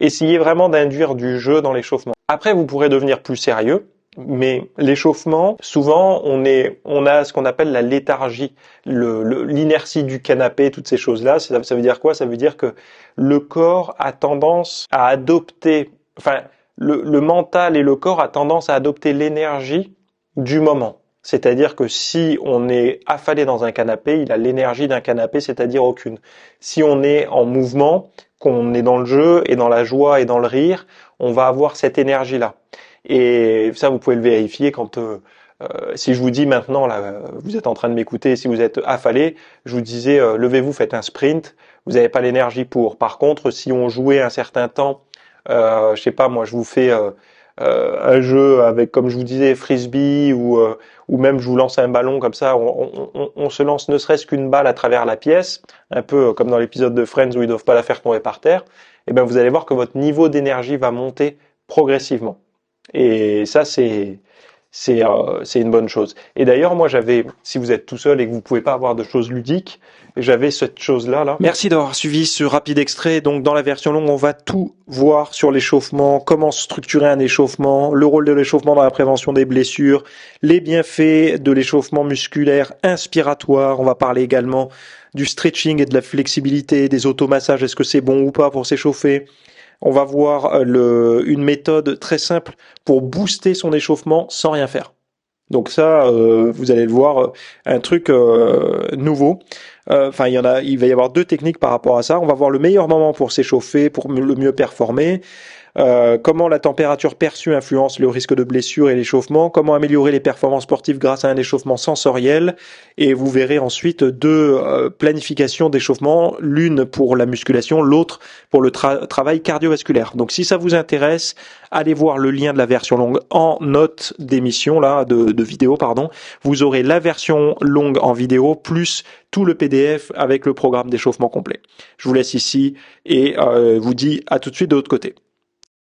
essayez vraiment d'induire du jeu dans l'échauffement. Après, vous pourrez devenir plus sérieux, mais l'échauffement, souvent, on a ce qu'on appelle la léthargie, l'inertie du canapé, toutes ces choses-là. Ça veut dire quoi? Ça veut dire que le corps a tendance à adopter, enfin, le mental et le corps a tendance à adopter l'énergie du moment. C'est-à-dire que si on est affalé dans un canapé, il a l'énergie d'un canapé, c'est-à-dire aucune. Si on est en mouvement, qu'on est dans le jeu et dans la joie et dans le rire, on va avoir cette énergie-là. Et ça, vous pouvez le vérifier quand si je vous dis maintenant, là, vous êtes en train de m'écouter, si vous êtes affalé, je vous disais, levez-vous, faites un sprint, vous n'avez pas l'énergie pour. Par contre, si on jouait un certain temps, je sais pas, moi, je vous fais un jeu avec, comme je vous disais, frisbee ou même je vous lance un ballon comme ça, on se lance ne serait-ce qu'une balle à travers la pièce, un peu comme dans l'épisode de Friends où ils doivent pas la faire tomber par terre, et ben vous allez voir que votre niveau d'énergie va monter progressivement. Et ça, c'est une bonne chose. Et d'ailleurs, moi, si vous êtes tout seul et que vous pouvez pas avoir de choses ludiques, j'avais cette chose-là, là. Merci d'avoir suivi ce rapide extrait. Donc, dans la version longue, on va tout voir sur l'échauffement, comment structurer un échauffement, le rôle de l'échauffement dans la prévention des blessures, les bienfaits de l'échauffement musculaire inspiratoire. On va parler également du stretching et de la flexibilité, des automassages. Est-ce que c'est bon ou pas pour s'échauffer? On va voir une méthode très simple pour booster son échauffement sans rien faire. Donc ça, vous allez le voir, un truc nouveau. Il va y avoir deux techniques par rapport à ça. On va voir le meilleur moment pour s'échauffer, pour le mieux performer. Comment la température perçue influence le risque de blessure et l'échauffement, comment améliorer les performances sportives grâce à un échauffement sensoriel, et vous verrez ensuite deux planifications d'échauffement, l'une pour la musculation, l'autre pour le travail cardiovasculaire. Donc si ça vous intéresse, allez voir le lien de la version longue en note d'émission, là, de vidéo, pardon. Vous aurez la version longue en vidéo plus tout le PDF avec le programme d'échauffement complet. Je vous laisse ici et vous dis à tout de suite de l'autre côté.